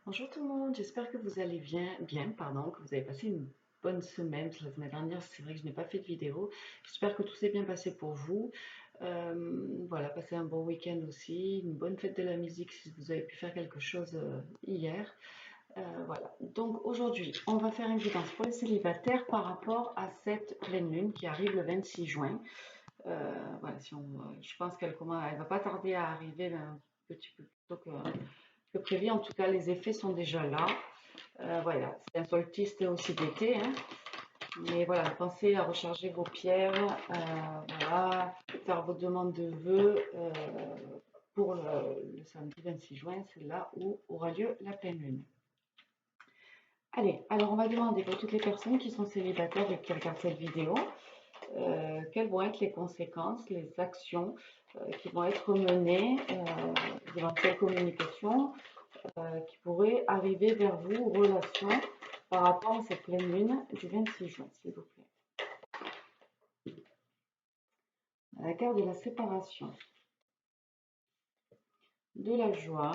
Bonjour tout le monde, j'espère que vous allez bien, pardon, que vous avez passé une bonne semaine. La semaine dernière, c'est vrai que je n'ai pas fait de vidéo. J'espère que tout s'est bien passé pour vous. Voilà, passez un bon week-end aussi, une bonne fête de la musique si vous avez pu faire quelque chose hier. Voilà, donc aujourd'hui, on va faire une guidance pour les célibataires par rapport à cette pleine lune qui arrive le 26 juin. Voilà, je pense elle va pas tarder à arriver un petit peu plus tôt que prévu. En tout cas, les effets sont déjà là. Voilà, c'est un solstice aussi d'été, hein. Mais voilà, pensez à recharger vos pierres, voilà, faire vos demandes de vœux pour le samedi 26 juin, c'est là où aura lieu la pleine lune. Allez, alors on va demander pour toutes les personnes qui sont célibataires et qui regardent cette vidéo, quelles vont être les conséquences, les actions qui vont être menées, d'éventuelles communications qui pourraient arriver vers vous en relation par rapport à cette pleine lune du 26 juin, s'il vous plaît. La carte de la séparation, de la joie,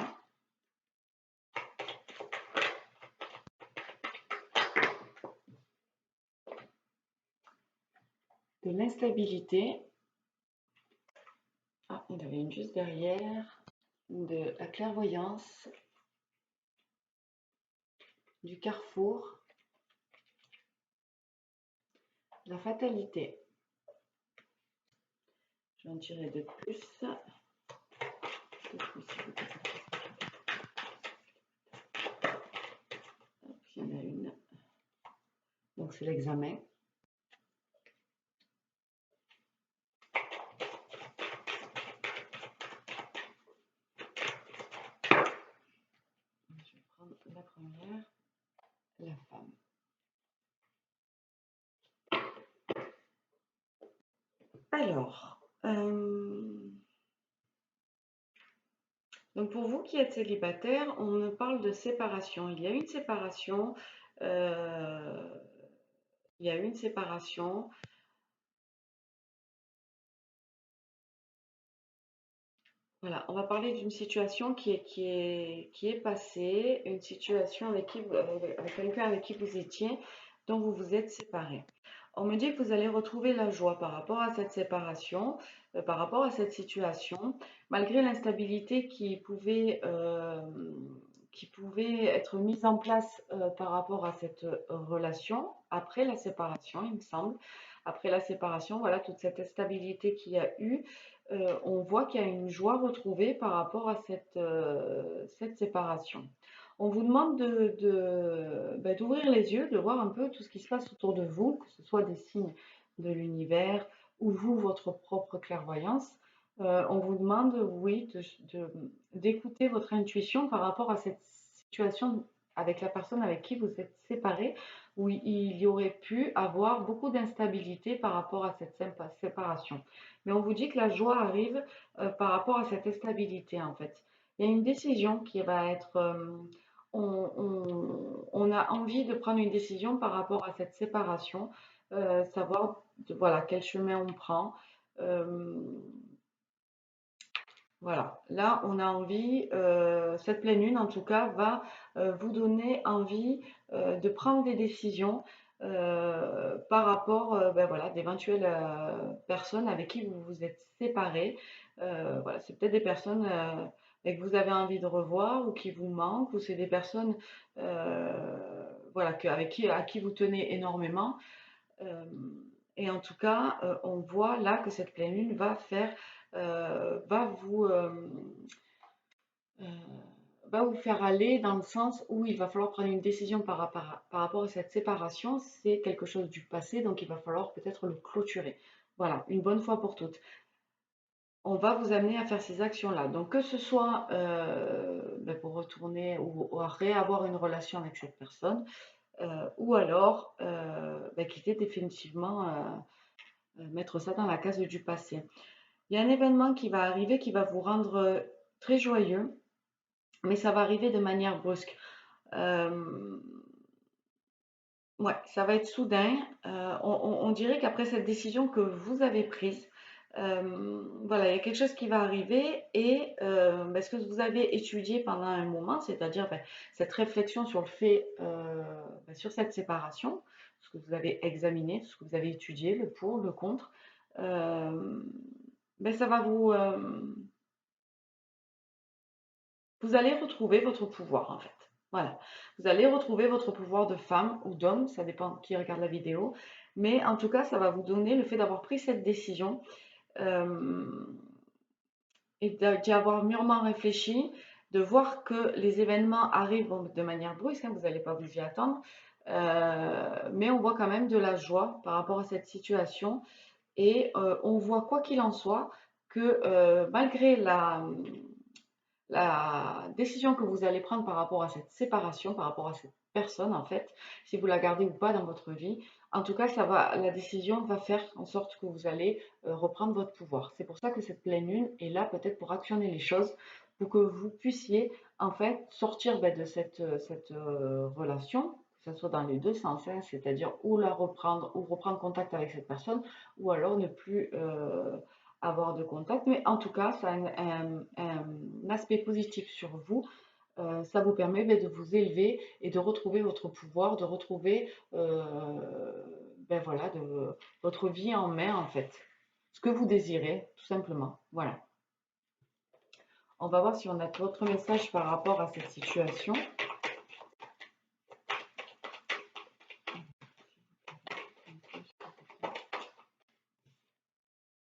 de l'instabilité. Ah, il y en avait une juste derrière. De la clairvoyance, du carrefour, la fatalité. Je vais en tirer de plus. Il y en a une. Donc c'est l'examen. Je vais prendre la première, la femme. Alors, donc pour vous qui êtes célibataire, on me parle de séparation. Il y a une séparation. euh, il y a une séparation. Voilà, on va parler d'une situation qui est passée, une situation avec quelqu'un avec qui vous étiez, dont vous vous êtes séparés. On me dit que vous allez retrouver la joie par rapport à cette séparation, par rapport à cette situation, malgré l'instabilité qui pouvait être mise en place par rapport à cette relation après la séparation, il me semble. Après la séparation, voilà, toute cette instabilité qu'il y a eu, on voit qu'il y a une joie retrouvée par rapport à cette séparation. On vous demande d'ouvrir les yeux, de voir un peu tout ce qui se passe autour de vous, que ce soit des signes de l'univers ou vous, votre propre clairvoyance. On vous demande, oui, d'écouter votre intuition par rapport à cette situation avec la personne avec qui vous êtes séparés, où il y aurait pu avoir beaucoup d'instabilité par rapport à cette séparation. Mais on vous dit que la joie arrive par rapport à cette instabilité, en fait. Il y a une décision qui va être... on a envie de prendre une décision par rapport à cette séparation, savoir voilà, quel chemin on prend. Euh, voilà, là on a envie, cette pleine lune en tout cas va vous donner envie de prendre des décisions par rapport voilà, d'éventuelles personnes avec qui vous vous êtes séparés. Voilà, c'est peut-être des personnes que vous avez envie de revoir ou qui vous manquent, ou c'est des personnes voilà, à qui vous tenez énormément. Euh, et en tout cas, on voit là que cette pleine lune euh, euh, va vous faire aller dans le sens où il va falloir prendre une décision par rapport à cette séparation. C'est quelque chose du passé, donc il va falloir peut-être le clôturer. Voilà, une bonne fois pour toutes. On va vous amener à faire ces actions-là. Donc que ce soit pour retourner ou à réavoir une relation avec cette personne, ou alors quitter définitivement, mettre ça dans la case du passé. Il y a un événement qui va arriver qui va vous rendre très joyeux, mais ça va arriver de manière brusque. Euh, ouais, ça va être soudain. On dirait qu'après cette décision que vous avez prise, Voilà, il y a quelque chose qui va arriver et ce que vous avez étudié pendant un moment, c'est-à-dire cette réflexion sur le fait, sur cette séparation, ce que vous avez examiné, ce que vous avez étudié, le pour, le contre, euh, ça va vous allez retrouver votre pouvoir en fait. Voilà, vous allez retrouver votre pouvoir de femme ou d'homme, ça dépend qui regarde la vidéo, mais en tout cas, ça va vous donner le fait d'avoir pris cette décision. Euh, et d'y avoir mûrement réfléchi, de voir que les événements arrivent de manière brusque, hein, vous n'allez pas vous y attendre, mais on voit quand même de la joie par rapport à cette situation et on voit quoi qu'il en soit que malgré la décision que vous allez prendre par rapport à cette séparation, par rapport à cette personne en fait, si vous la gardez ou pas dans votre vie, en tout cas, la décision va faire en sorte que vous allez reprendre votre pouvoir. C'est pour ça que cette pleine lune est là peut-être pour actionner les choses, pour que vous puissiez en fait sortir de cette relation, que ce soit dans les deux sens, hein, c'est-à-dire ou la reprendre ou reprendre contact avec cette personne, ou alors ne plus avoir de contact. Mais en tout cas, ça a un aspect positif sur vous. Ça vous permet de vous élever et de retrouver votre pouvoir, de retrouver voilà, votre vie en main en fait. Ce que vous désirez, tout simplement. Voilà. On va voir si on a d'autres messages par rapport à cette situation.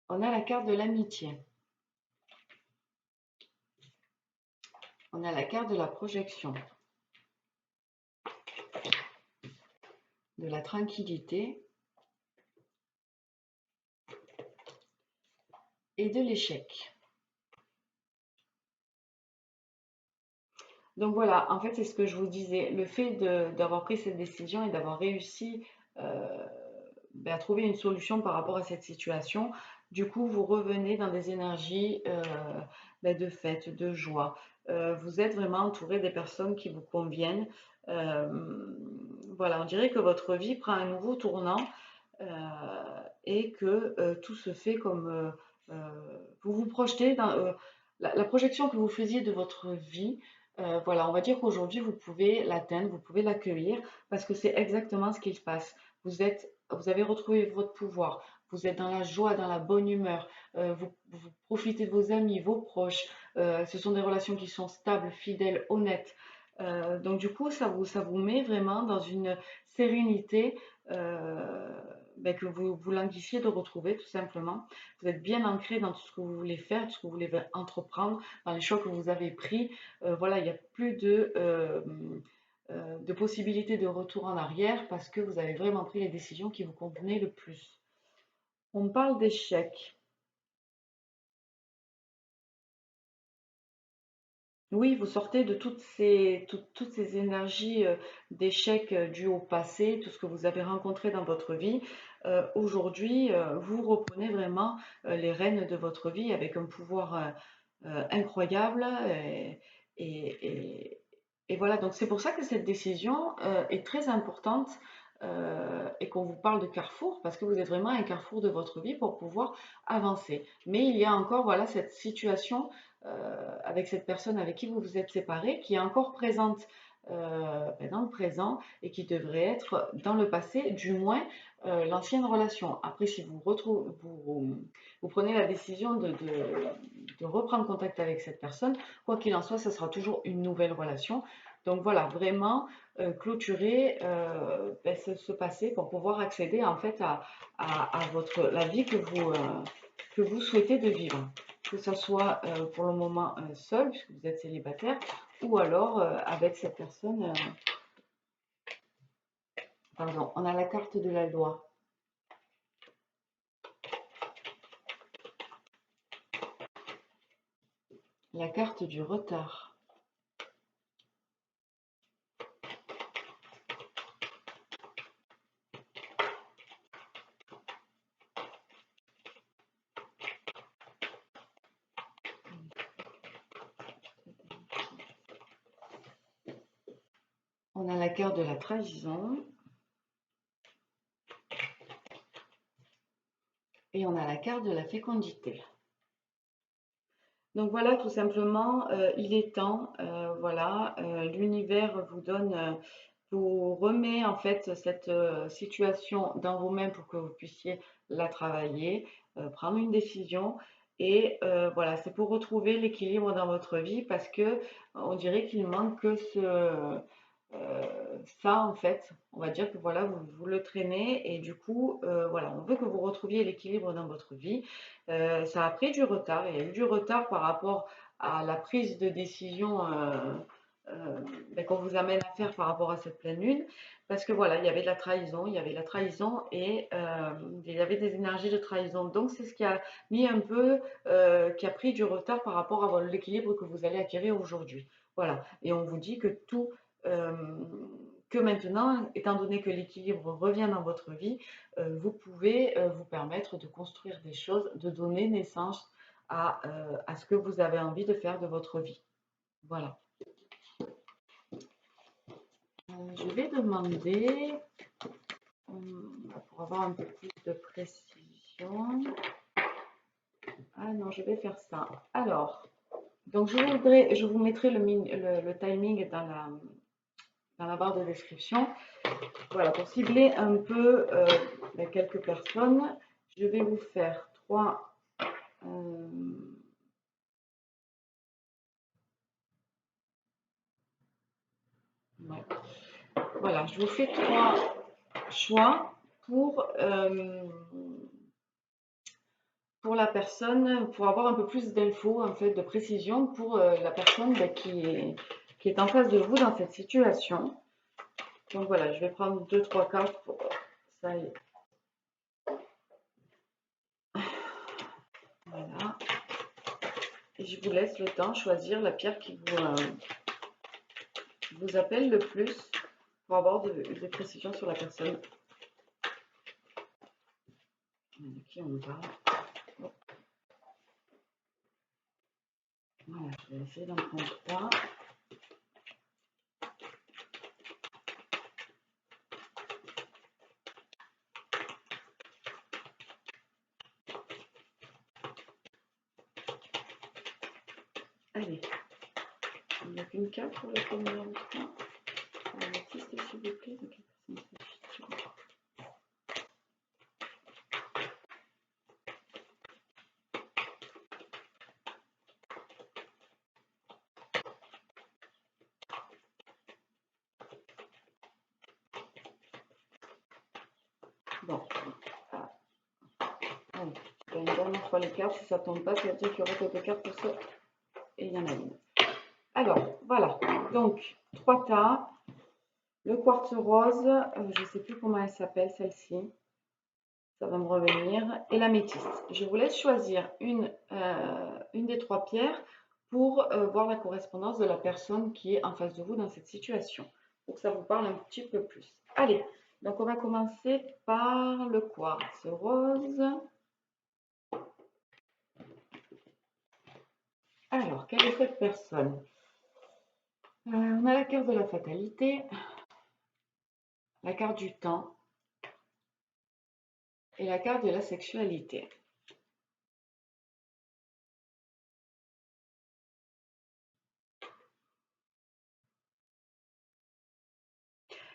On a la carte de l'amitié. On a la carte de la projection. De la tranquillité. Et de l'échec. Donc voilà, en fait, c'est ce que je vous disais. Le fait d'avoir pris cette décision et d'avoir réussi à trouver une solution par rapport à cette situation, du coup, vous revenez dans des énergies de fête, de joie. Vous êtes vraiment entouré des personnes qui vous conviennent. Euh, voilà, on dirait que votre vie prend un nouveau tournant euh, et que tout se fait comme vous vous projetez dans la projection que vous faisiez de votre vie. Voilà, on va dire qu'aujourd'hui vous pouvez l'atteindre, vous pouvez l'accueillir parce que c'est exactement ce qui se passe. Vous avez retrouvé votre pouvoir, vous êtes dans la joie, dans la bonne humeur, vous profitez de vos amis, vos proches. Ce sont des relations qui sont stables, fidèles, honnêtes. Donc du coup, ça vous met vraiment dans une sérénité que vous languissiez de retrouver tout simplement. Vous êtes bien ancré dans tout ce que vous voulez faire, tout ce que vous voulez entreprendre, dans les choix que vous avez pris. Voilà, il n'y a plus de possibilité de retour en arrière parce que vous avez vraiment pris les décisions qui vous convenaient le plus. On parle d'échec. Oui, vous sortez de toutes ces énergies d'échec dues au passé, tout ce que vous avez rencontré dans votre vie. Aujourd'hui, vous reprenez vraiment les rênes de votre vie avec un pouvoir incroyable. Et, et- et voilà, donc c'est pour ça que cette décision est très importante et qu'on vous parle de carrefour, parce que vous êtes vraiment à un carrefour de votre vie pour pouvoir avancer. Mais il y a encore voilà, cette situation avec cette personne avec qui vous vous êtes séparé, qui est encore présente dans le présent et qui devrait être dans le passé, du moins l'ancienne relation. Après, si vous prenez la décision de reprendre contact avec cette personne, quoi qu'il en soit, ce sera toujours une nouvelle relation. Donc voilà, vraiment clôturer ce passé pour pouvoir accéder en fait à la vie que vous souhaitez de vivre, que ce soit pour le moment seul, puisque vous êtes célibataire, ou alors avec cette personne. Pardon, on a la carte de la loi, la carte du retard. On a la carte de la trahison Et on a la carte de la fécondité. Donc voilà, tout simplement, il est temps, voilà, l'univers vous donne, vous remet en fait cette situation dans vos mains pour que vous puissiez la travailler, prendre une décision. Et voilà, c'est pour retrouver l'équilibre dans votre vie parce que on dirait qu'il manque que ça en fait. On va dire que voilà, vous le traînez et du coup, voilà, on veut que vous retrouviez l'équilibre dans votre vie. Ça a pris du retard, il y a eu du retard par rapport à la prise de décision qu'on vous amène à faire par rapport à cette pleine lune, parce que voilà, il y avait de la trahison, il y avait la trahison et il y avait des énergies de trahison. Donc c'est ce qui a mis un peu, qui a pris du retard par rapport à l'équilibre que vous allez acquérir aujourd'hui. Voilà, et on vous dit que tout, euh, que maintenant, étant donné que l'équilibre revient dans votre vie, vous pouvez vous permettre de construire des choses, de donner naissance à ce que vous avez envie de faire de votre vie. Voilà. Je vais demander, pour avoir un peu plus de précision. Ah non, je vais faire ça. Alors, donc je vous mettrai le timing dans la barre de description. Voilà, pour cibler un peu quelques personnes, je vais vous faire trois. Ouais. Voilà, je vous fais trois choix pour la personne, pour avoir un peu plus d'infos, en fait, de précision pour la personne qui est en face de vous dans cette situation. Donc voilà, je vais prendre deux, trois cartes pour ça. Voilà. Et je vous laisse le temps de choisir la pierre qui vous appelle le plus pour avoir des précisions sur la personne. De qui on parle. Voilà, je vais essayer d'en prendre trois. Allez, il n'y a qu'une carte pour le premier numéro 3. L'artiste, s'il vous plaît, de quelle personne s'agit-il? Bon, allez, je vais une dernière fois les cartes. Si ça ne tombe pas, ça veut dire qu'il y aura quelques cartes pour ça. Et il y en a une. Alors, voilà. Donc, 3 tas. Le quartz rose, je ne sais plus comment elle s'appelle, celle-ci. Ça va me revenir. Et l'améthyste. Je vous laisse choisir une des trois pierres pour voir la correspondance de la personne qui est en face de vous dans cette situation. Pour que ça vous parle un petit peu plus. Allez, donc on va commencer par le quartz rose. Alors, quelle est cette personne? On a la carte de la fatalité, la carte du temps et la carte de la sexualité.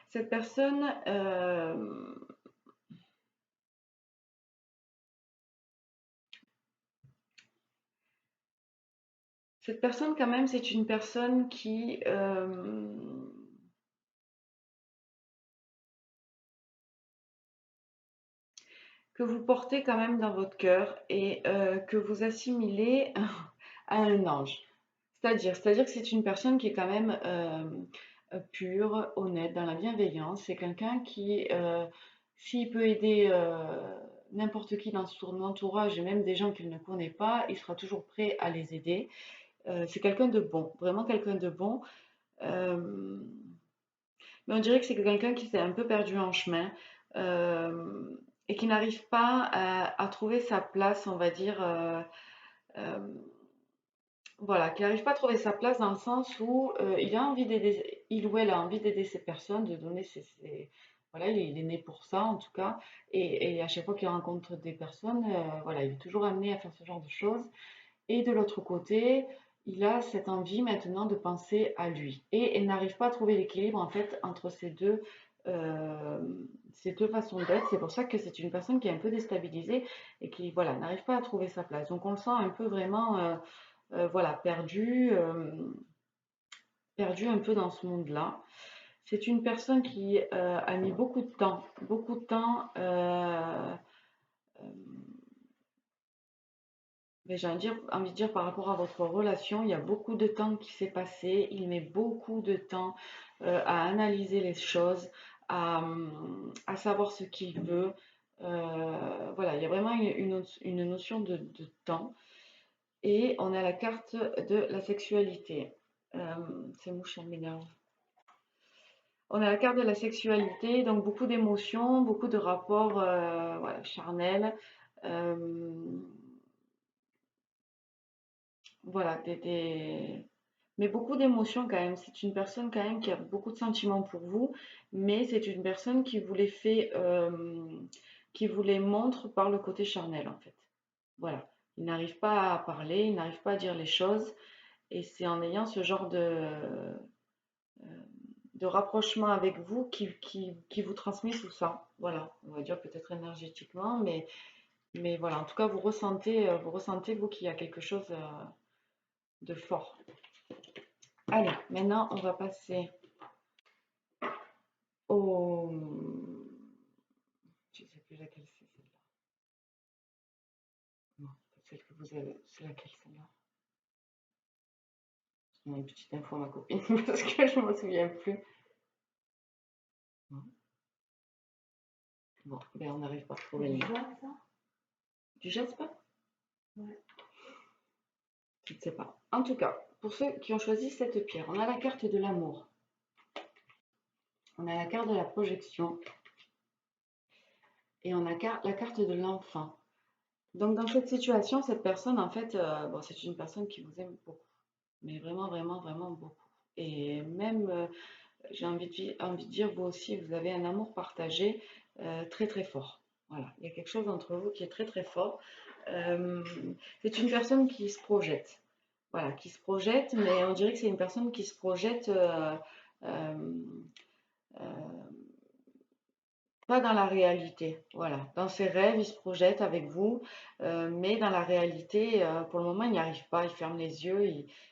Cette personne, quand même, c'est une personne que vous portez quand même dans votre cœur et que vous assimilez à un ange. C'est-à-dire que c'est une personne qui est quand même pure, honnête, dans la bienveillance. C'est quelqu'un qui, s'il peut aider n'importe qui dans son entourage et même des gens qu'il ne connaît pas, il sera toujours prêt à les aider. C'est quelqu'un de bon, vraiment quelqu'un de bon. Mais on dirait que c'est quelqu'un qui s'est un peu perdu en chemin et qui n'arrive pas à trouver sa place, on va dire. Euh, voilà, qui n'arrive pas à trouver sa place dans le sens où il a envie d'aider, il ou elle a envie d'aider ces personnes, de donner voilà, il est né pour ça en tout cas. Et à chaque fois qu'il rencontre des personnes, voilà, il est toujours amené à faire ce genre de choses. Et de l'autre côté, il a cette envie maintenant de penser à lui. Et il n'arrive pas à trouver l'équilibre en fait entre euh, ces deux façons d'être. C'est pour ça que c'est une personne qui est un peu déstabilisée et qui voilà, n'arrive pas à trouver sa place. Donc on le sent un peu vraiment voilà, perdu un peu dans ce monde-là. C'est une personne qui a mis beaucoup de temps euh, mais j'ai envie de dire par rapport à votre relation, il y a beaucoup de temps qui s'est passé. Il met beaucoup de temps à analyser les choses, à savoir ce qu'il veut. Voilà, il y a vraiment une notion de temps. Et on a la carte de la sexualité. Euh, Ces mouches, elles m'énervent. On a la carte de la sexualité, donc beaucoup d'émotions, beaucoup de rapports voilà, charnels. Euh, Voilà, mais beaucoup d'émotions quand même. C'est une personne quand même qui a beaucoup de sentiments pour vous, mais c'est une personne qui vous les fait, qui vous les montre par le côté charnel en fait. Voilà. Il n'arrive pas à parler, il n'arrive pas à dire les choses, et c'est en ayant ce genre de rapprochement avec vous qui vous transmet tout ça. Voilà, on va dire peut-être énergétiquement, mais voilà, en tout cas, vous ressentez vous qu'il y a quelque chose de fort. Allez, maintenant on va passer au... Je ne sais plus laquelle c'est celle-là. Non, celle que vous avez. C'est laquelle celle-là? Je donne une petite info à ma copine parce que je ne me souviens plus. Bon, ben on n'arrive pas à trouver le nom. Du jaspe? Ouais. Je ne sais pas. En tout cas, pour ceux qui ont choisi cette pierre, on a la carte de l'amour. On a la carte de la projection. Et on a la carte de l'enfant. Donc dans cette situation, cette personne, en fait, bon, c'est une personne qui vous aime beaucoup. Mais vraiment, vraiment, vraiment beaucoup. Et même, j'ai envie de dire, vous aussi, vous avez un amour partagé très, très fort. Voilà, il y a quelque chose entre vous qui est très, très fort. Euh, c'est une personne qui se projette. Voilà, qui se projette, mais on dirait que c'est une personne qui se projette euh, euh, pas dans la réalité. Voilà, dans ses rêves, il se projette avec vous, mais dans la réalité, pour le moment, il n'y arrive pas. Il ferme les yeux,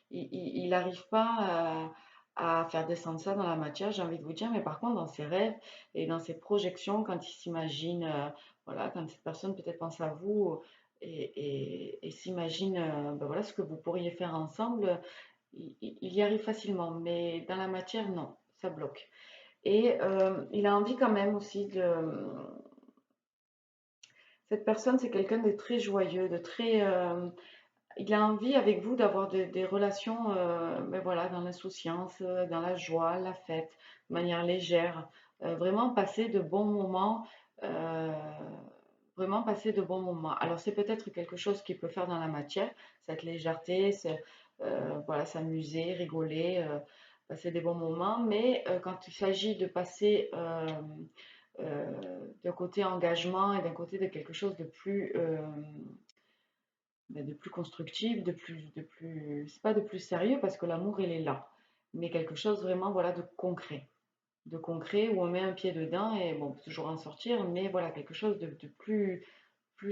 il n'arrive pas à faire descendre ça dans la matière, j'ai envie de vous dire. Mais par contre, dans ses rêves et dans ses projections, quand il s'imagine, voilà, quand cette personne peut-être pense à vous et s'imagine, ben voilà, ce que vous pourriez faire ensemble, il y arrive facilement. Mais dans la matière, non, ça bloque. Et il a envie quand même aussi de... Cette personne, c'est quelqu'un de très joyeux, de très... il a envie avec vous d'avoir des relations ben voilà, dans l'insouciance, dans la joie, la fête, de manière légère. Vraiment passer de bons moments. euh, Vraiment passer de bons moments. Alors c'est peut-être quelque chose qu'il peut faire dans la matière, cette légèreté, voilà, s'amuser, rigoler, passer des bons moments. Mais quand il s'agit de passer d'un côté engagement et d'un côté de quelque chose de plus constructif, c'est pas de plus sérieux parce que l'amour il est là, mais quelque chose vraiment voilà de concret où on met un pied dedans et bon, on peut toujours en sortir, mais voilà quelque chose de plus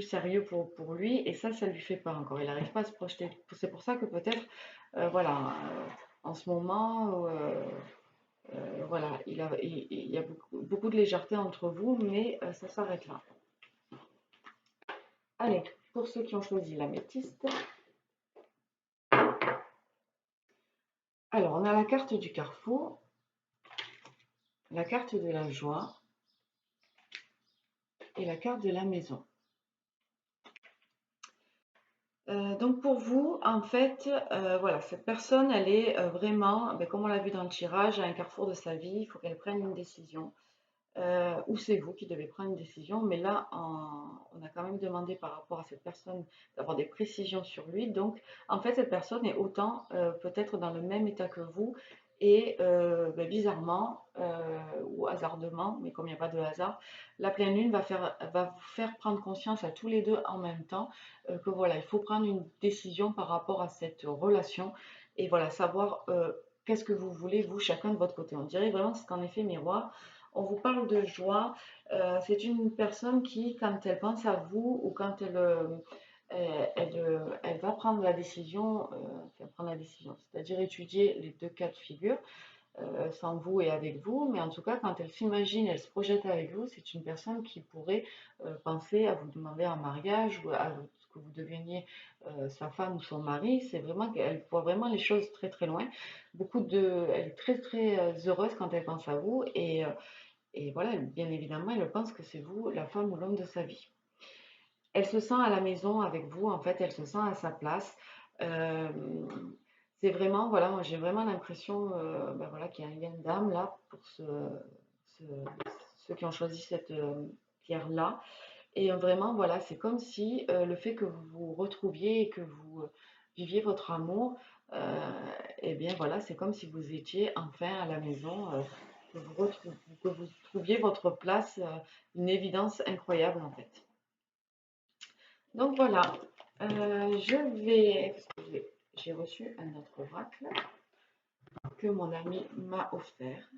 sérieux pour lui et ça lui fait pas encore. Il n'arrive pas à se projeter. C'est pour ça que peut-être voilà en ce moment voilà il y a beaucoup de légèreté entre vous, mais ça s'arrête là. Allez, pour ceux qui ont choisi l'améthyste, alors on a la carte du carrefour, la carte de la joie et la carte de la maison. Donc pour vous, en fait, voilà, cette personne, elle est vraiment, ben, comme on l'a vu dans le tirage, à un carrefour de sa vie, il faut qu'elle prenne une décision. Ou c'est vous qui devez prendre une décision, mais là, on a quand même demandé par rapport à cette personne d'avoir des précisions sur lui. Donc, en fait, cette personne est autant peut-être dans le même état que vous Et bizarrement, ou hasardement, mais comme il n'y a pas de hasard, la pleine lune va vous faire prendre conscience à tous les deux en même temps que voilà, il faut prendre une décision par rapport à cette relation et voilà, savoir qu'est-ce que vous voulez, vous, chacun de votre côté. On dirait vraiment que c'est en effet miroir. On vous parle de joie. C'est une personne qui, quand elle pense à vous ou quand elle va prendre la décision, c'est-à-dire étudier les deux cas de figure, sans vous et avec vous, mais en tout cas, quand elle s'imagine, elle se projette avec vous, c'est une personne qui pourrait penser à vous demander en mariage ou à ce que vous deveniez sa femme ou son mari. C'est vraiment qu'elle voit vraiment les choses très très loin. Elle est très très heureuse quand elle pense à vous et voilà, bien évidemment, elle pense que c'est vous, la femme ou l'homme de sa vie. Elle se sent à la maison avec vous, en fait, elle se sent à sa place. Euh, c'est vraiment, voilà, moi j'ai vraiment l'impression voilà, qu'il y a une dame là pour ce- ceux qui ont choisi cette pierre-là. Et vraiment, voilà, c'est comme si le fait que vous vous retrouviez et que vous viviez votre amour, eh bien voilà, c'est comme si vous étiez enfin à la maison, que vous trouviez votre place, une évidence incroyable en fait. Donc voilà, parce que j'ai reçu un autre oracle que mon ami m'a offert.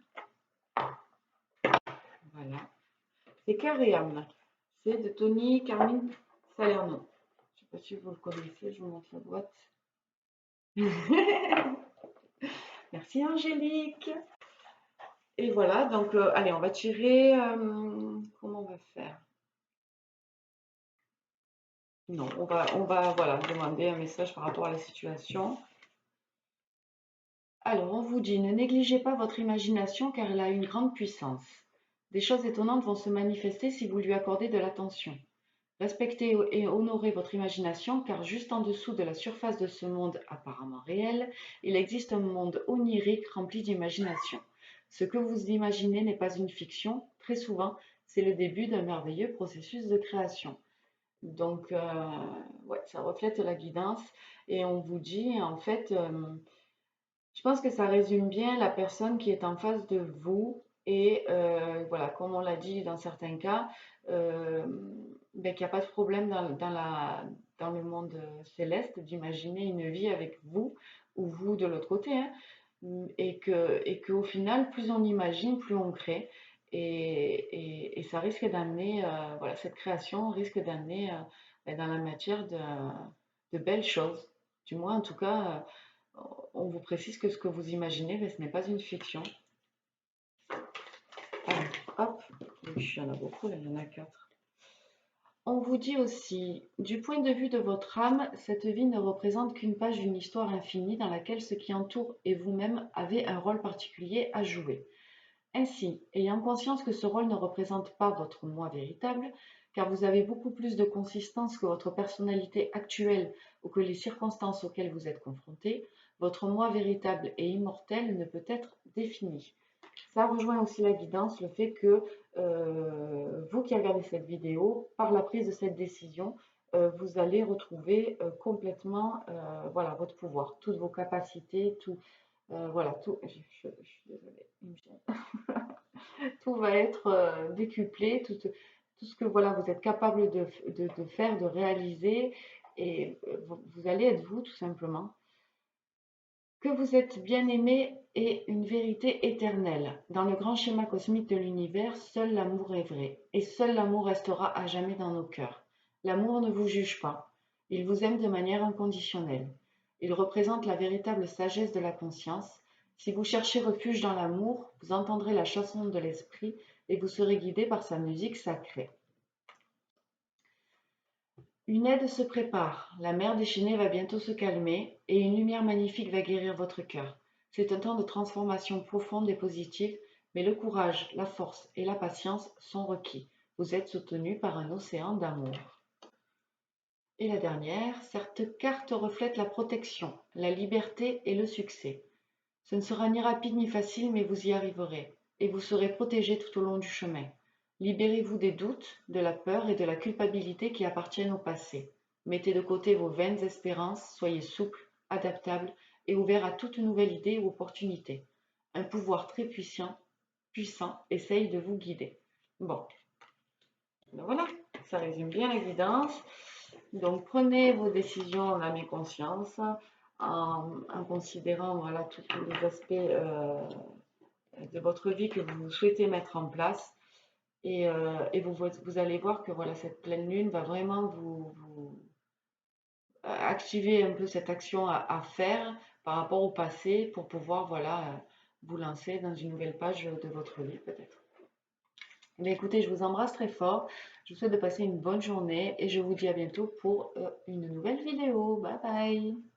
Voilà, c'est Cœur et âme. C'est de Tony Carmine Salerno. Je ne sais pas si vous le connaissez, je vous montre la boîte. Merci Angélique. Et voilà, donc allez, on va tirer. Comment on va faire? Non, on va voilà, demander un message par rapport à la situation. Alors, on vous dit, ne négligez pas votre imagination car elle a une grande puissance. Des choses étonnantes vont se manifester si vous lui accordez de l'attention. Respectez et honorez votre imagination car juste en dessous de la surface de ce monde apparemment réel, il existe un monde onirique rempli d'imagination. Ce que vous imaginez n'est pas une fiction, très souvent, c'est le début d'un merveilleux processus de création. Donc, ouais, ça reflète la guidance et on vous dit, en fait, je pense que ça résume bien la personne qui est en face de vous et voilà, comme on l'a dit dans certains cas, euh, qu'il n'y a pas de problème dans le monde céleste d'imaginer une vie avec vous ou vous de l'autre côté, hein, et qu'au final, plus on imagine, plus on crée. Et ça risque d'amener, voilà, cette création risque d'amener dans la matière de belles choses. Du moins, en tout cas, on vous précise que ce que vous imaginez, mais ce n'est pas une fiction. Allez, hop, il y en a beaucoup, là, il y en a 4. On vous dit aussi, du point de vue de votre âme, cette vie ne représente qu'une page d'une histoire infinie dans laquelle ce qui entoure et vous-même avez un rôle particulier à jouer. Ainsi, ayant conscience que ce rôle ne représente pas votre moi véritable, car vous avez beaucoup plus de consistance que votre personnalité actuelle ou que les circonstances auxquelles vous êtes confronté, votre moi véritable et immortel ne peut être défini. Ça rejoint aussi la guidance, le fait que vous qui regardez cette vidéo, par la prise de cette décision, vous allez retrouver complètement voilà, votre pouvoir, toutes vos capacités, tout, voilà, tout. Je suis désolée, tout va être décuplé, tout ce que voilà, vous êtes capable de faire, de réaliser, et vous allez être vous tout simplement. Que vous êtes bien-aimé est une vérité éternelle. Dans le grand schéma cosmique de l'univers, seul l'amour est vrai, et seul l'amour restera à jamais dans nos cœurs. L'amour ne vous juge pas, il vous aime de manière inconditionnelle. Il représente la véritable sagesse de la conscience. Si vous cherchez refuge dans l'amour, vous entendrez la chanson de l'esprit et vous serez guidé par sa musique sacrée. Une aide se prépare, la mer déchaînée va bientôt se calmer et une lumière magnifique va guérir votre cœur. C'est un temps de transformation profonde et positive, mais le courage, la force et la patience sont requis. Vous êtes soutenu par un océan d'amour. Et la dernière, cette carte reflète la protection, la liberté et le succès. Ce ne sera ni rapide ni facile, mais vous y arriverez, et vous serez protégé tout au long du chemin. Libérez-vous des doutes, de la peur et de la culpabilité qui appartiennent au passé. Mettez de côté vos vaines espérances, soyez souple, adaptable et ouvert à toute nouvelle idée ou opportunité. un pouvoir très puissant essaye de vous guider. Bon, ben voilà, ça résume bien la guidance. Donc prenez vos décisions en âme et conscience, en considérant voilà, tous les aspects de votre vie que vous souhaitez mettre en place. Et vous allez voir que voilà, cette pleine lune va vraiment vous activer un peu cette action à faire par rapport au passé pour pouvoir voilà, vous lancer dans une nouvelle page de votre vie peut-être. Mais écoutez, je vous embrasse très fort. Je vous souhaite de passer une bonne journée et je vous dis à bientôt pour une nouvelle vidéo. Bye bye!